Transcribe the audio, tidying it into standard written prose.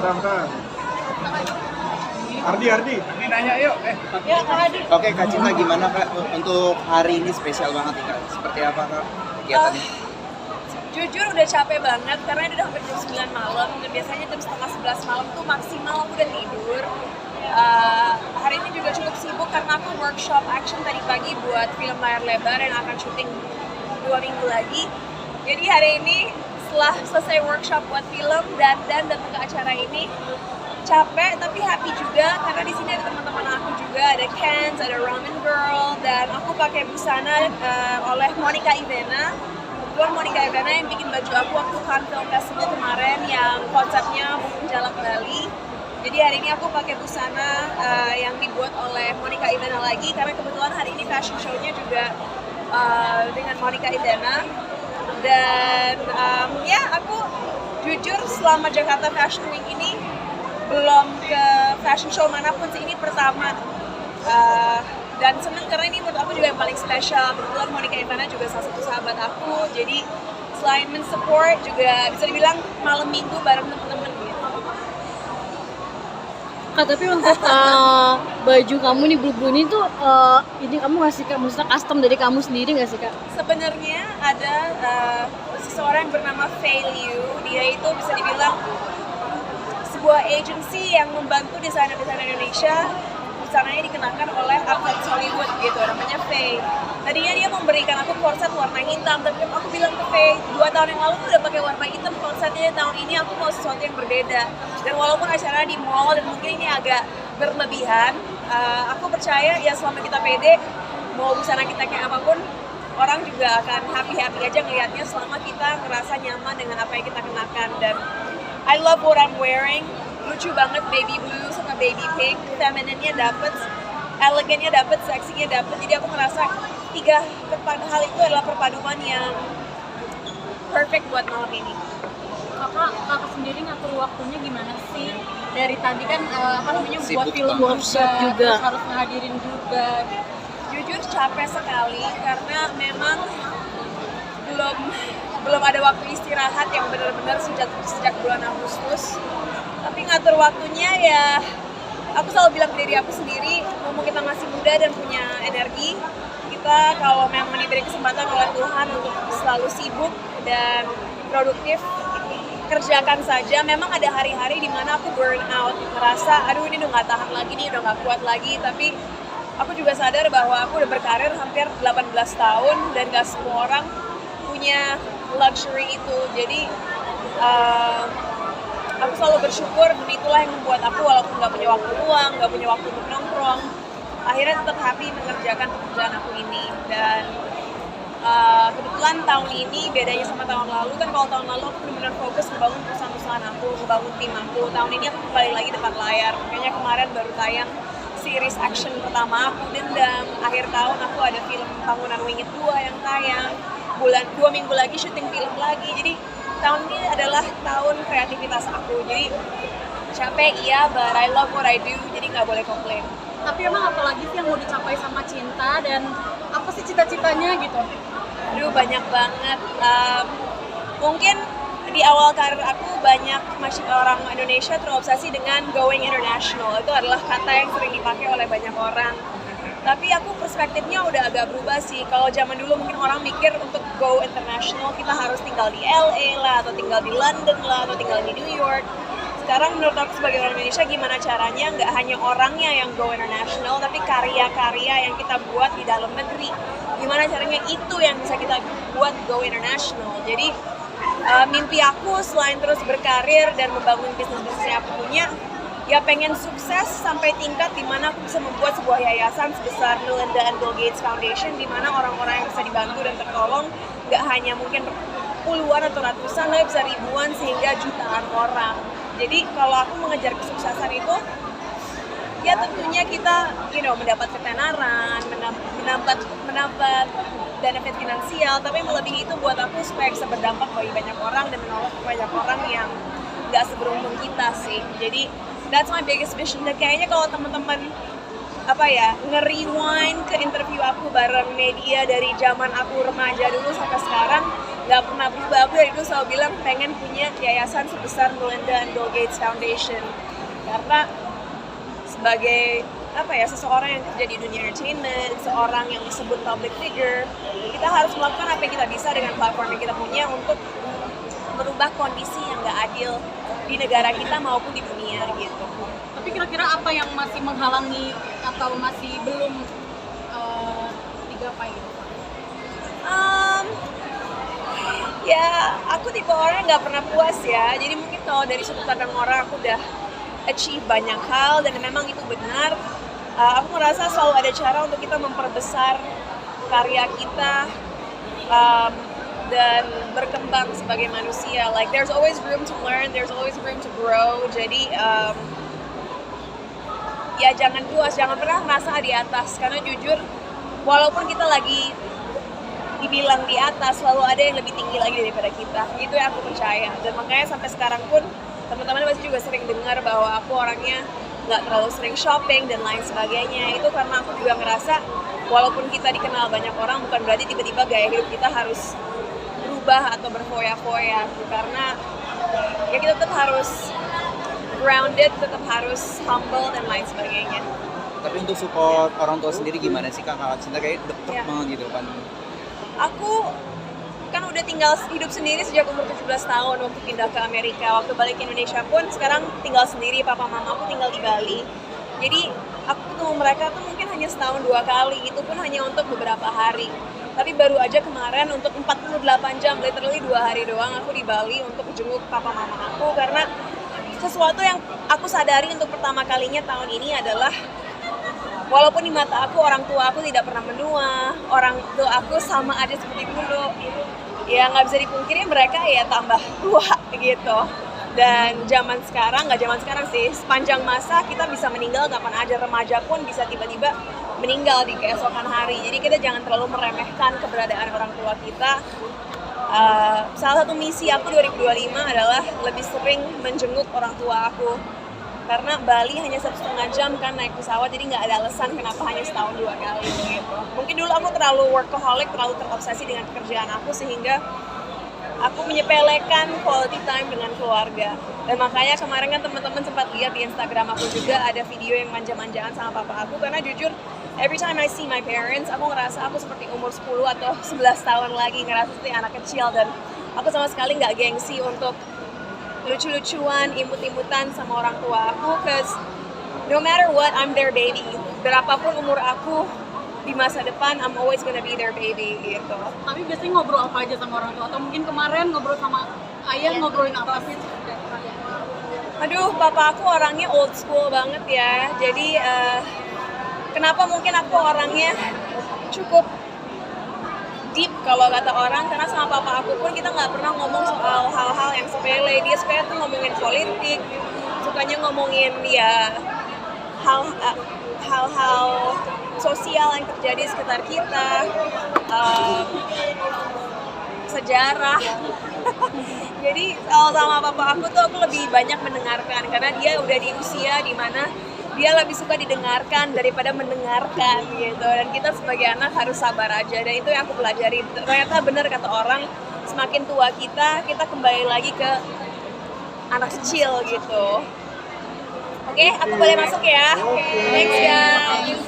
Silahkan. Ardi. Ini nanya yuk. Ya, Kak Adi. Oke, Kak Cinta gimana Kak untuk hari ini spesial banget nih Kak? Seperti apa Kak kegiatannya? Jujur udah capek banget karena udah hampir jam 9 malam dan biasanya jam setengah 11 malam tuh maksimal aku udah tidur. Hari ini juga cukup sibuk karena aku workshop action tadi pagi buat film layar lebar yang akan syuting 2 minggu lagi. Jadi hari ini setelah selesai workshop buat film dan datang ke acara ini capek tapi happy juga karena di sini ada teman-teman aku juga, ada Kenz, ada Ramen Girl, dan aku pakai busana oleh Monica Ivena. Kebetulan Monica Ivena yang bikin baju aku waktu Cannes Film Festival kemarin yang konsepnya Jalak Bali. Jadi hari ini aku pakai busana yang dibuat oleh Monica Ivena lagi karena kebetulan hari ini fashion show-nya juga dengan Monica Ivena. Dan ya aku jujur selama Jakarta Fashion Week ini belum ke fashion show manapun sih, ini pertama. Dan seneng karena ini menurut aku juga yang paling spesial. Kebetulan Monica Ivana juga salah satu sahabat aku, jadi selain men-support juga bisa dibilang malam minggu bareng temen-temen gitu. Kak, tapi untuk baju kamu nih blue ini tuh ini kamu ngasih Kak, maksudnya custom dari kamu sendiri nggak sih Kak? Sebenarnya ada seseorang yang bernama Fei Liu, dia itu bisa dibilang sebuah agency yang membantu desainer-desainer Indonesia. Busananya dikenakan oleh artis Hollywood gitu, namanya Faye. Tadinya dia memberikan aku korset warna hitam, tapi aku bilang ke Faye, 2 tahun yang lalu aku udah pakai warna hitam korsetnya, tahun ini aku mau sesuatu yang berbeda. Dan walaupun acaranya di mall dan mungkin ini agak berlebihan, aku percaya ya selama kita pede, mau busana kita kayak apapun, orang juga akan happy-happy aja ngelihatnya selama kita ngerasa nyaman dengan apa yang kita kenakan. Dan I love what I'm wearing. Lucu banget, baby blue sama baby pink, femininenya dapet, elegannya dapet, seksinya dapet. Jadi aku ngerasa 3 hal itu adalah perpaduan yang perfect buat malam ini. Kakak sendiri ngatur waktunya gimana sih? Dari tadi kan Sibuk buat film banget. juga, terus harus ngehadirin juga. Jujur capek sekali karena memang belum ada waktu istirahat yang benar-benar sejak bulan Agustus. Tapi ngatur waktunya ya, aku selalu bilang ke diri aku sendiri, mumpung kita masih muda dan punya energi, kita kalau memang diberi kesempatan oleh Tuhan untuk selalu sibuk dan produktif, kerjakan saja. Memang ada hari-hari di mana aku burn out, merasa aduh ini udah gak tahan lagi nih, udah gak kuat lagi. Tapi aku juga sadar bahwa aku udah berkarir hampir 18 tahun dan gak semua orang punya luxury itu. Jadi aku selalu bersyukur dan itulah yang membuat aku walaupun gak punya waktu luang, gak punya waktu untuk nongkrong, akhirnya tetap happy mengerjakan pekerjaan aku ini. Dan kebetulan tahun ini bedanya sama tahun lalu kan, kalau tahun lalu aku benar-benar fokus membangun perusahaan aku, membangun tim aku. Tahun ini aku kembali lagi depan layar, makanya kemarin baru tayang series action pertama aku, Dendam. Akhir tahun aku ada film Bangunan Wingit 2 yang tayang, 2 minggu lagi syuting film lagi. Jadi tahun ini adalah tahun kreativitas aku. Jadi capek iya, but I love what I do, jadi nggak boleh komplain. Tapi emang apa lagi sih yang mau dicapai sama Cinta dan apa sih cita-citanya gitu? Aduh banyak banget. Mungkin di awal karir aku banyak orang Indonesia terobsesi dengan going international. Itu adalah kata yang sering dipakai oleh banyak orang. Tapi aku perspektifnya udah agak berubah sih. Kalau zaman dulu mungkin orang mikir untuk go international kita harus tinggal di LA lah, atau tinggal di London lah, atau tinggal di New York. Sekarang menurut aku sebagai orang Indonesia, gimana caranya nggak hanya orangnya yang go international, tapi karya-karya yang kita buat di dalam negeri. Gimana caranya itu yang bisa kita buat go international. Jadi mimpi aku selain terus berkarir dan membangun bisnis-bisnis yang aku punya, ya pengen sukses sampai tingkat di mana aku bisa membuat sebuah yayasan sebesar Melinda and Bill Gates Foundation, di mana orang-orang yang bisa dibantu dan tertolong nggak hanya mungkin puluhan atau ratusan, tapi bisa ribuan sehingga jutaan orang. Jadi kalau aku mengejar kesuksesan itu, ya tentunya kita mendapat ketenaran, mendapat benefit finansial, tapi melebihi itu buat aku supaya bisa berdampak bagi banyak orang dan menolong banyak orang yang nggak seberuntung kita sih. Jadi that's my biggest vision. Dan kayaknya kalau teman-teman nge-rewind ke interview aku bareng media dari zaman aku remaja dulu sampai sekarang, nggak pernah berubah. Aku dari dulu selalu bilang pengen punya yayasan sebesar Melinda and Bill Gates Foundation, karena sebagai seseorang yang kerja di dunia entertainment, seorang yang disebut public figure, kita harus melakukan apa yang kita bisa dengan platform yang kita punya untuk merubah kondisi yang nggak adil di negara kita maupun di dunia gitu. Tapi kira-kira apa yang masih menghalangi atau masih belum digapai gitu? Ya, aku tipe orang yang nggak pernah puas ya. Jadi mungkin kalau dari sudut pandang orang aku udah achieve banyak hal dan memang itu benar. Aku merasa selalu ada cara untuk kita memperbesar karya kita dan berkembang sebagai manusia. Like there's always room to learn, there's always room to grow. Jadi ya jangan puas, jangan pernah merasa di atas. Karena jujur, walaupun kita lagi dibilang di atas, selalu ada yang lebih tinggi lagi daripada kita. Itu yang aku percaya. Dan makanya sampai sekarang pun teman-teman pasti juga sering dengar bahwa aku orangnya nggak terlalu sering shopping dan lain sebagainya. Itu karena aku juga ngerasa walaupun kita dikenal banyak orang, bukan berarti tiba-tiba gaya hidup kita harus berubah atau berfoya-foya. Karena ya kita tetap harus grounded, tetap harus humble dan lain sebagainya. Tapi untuk support orang tua sendiri gimana sih Kak Cinta, kayak deket Ya. banget gitu kan? Aku kan udah tinggal hidup sendiri sejak umur 17 tahun waktu pindah ke Amerika. Waktu balik ke Indonesia pun sekarang tinggal sendiri, papa mama aku tinggal di Bali. Jadi aku ketemu mereka tuh mungkin hanya setahun 2 kali, itu pun hanya untuk beberapa hari. Tapi baru aja kemarin untuk 48 jam, literally 2 hari doang aku di Bali untuk jenguk papa mama aku. Karena sesuatu yang aku sadari untuk pertama kalinya tahun ini adalah walaupun di mata aku orang tua aku tidak pernah menua, orang tua aku sama aja seperti dulu. Ya nggak bisa dipungkiri mereka ya tambah tua gitu. Dan zaman sekarang, nggak zaman sekarang sih, sepanjang masa kita bisa meninggal kapan aja. Remaja pun bisa tiba-tiba meninggal di keesokan hari. Jadi kita jangan terlalu meremehkan keberadaan orang tua kita. Salah satu misi aku 2025 adalah lebih sering menjenguk orang tua aku. Karena Bali hanya 1,5 jam kan naik pesawat, jadi nggak ada alasan kenapa hanya setahun 2 kali gitu. Mungkin dulu aku terlalu workaholic, terlalu terobsesi dengan pekerjaan aku sehingga aku menyepelekan quality time dengan keluarga. Dan makanya kemarin kan teman-teman sempat lihat di Instagram aku juga ada video yang manja-manjaan sama papa aku. Karena jujur, every time I see my parents, aku ngerasa aku seperti umur 10 atau 11 tahun lagi, ngerasa seperti anak kecil. Dan aku sama sekali nggak gengsi untuk lucu-lucuan, imut-imutan sama orang tua aku, cause no matter what, I'm their baby. Berapapun umur aku di masa depan, I'm always gonna be their baby gitu. Tapi biasanya ngobrol apa aja sama orang tua? Atau mungkin kemarin ngobrol sama ayah ngobrolin apa sih? Aduh, papa aku orangnya old school banget ya. Jadi kenapa mungkin aku orangnya cukup deep kalau kata orang, karena sama papa aku pun kita nggak pernah ngomong soal hal-hal yang sepele. Dia suka tuh ngomongin politik, sukanya ngomongin ya hal-hal sosial yang terjadi di sekitar kita, sejarah. Jadi sama papa aku tuh aku lebih banyak mendengarkan karena dia udah di usia di mana dia lebih suka didengarkan daripada mendengarkan gitu. Dan kita sebagai anak harus sabar aja, dan itu yang aku pelajari. Ternyata benar kata orang, semakin tua kita kembali lagi ke anak kecil gitu. Oke, aku boleh masuk ya? Thanks guys.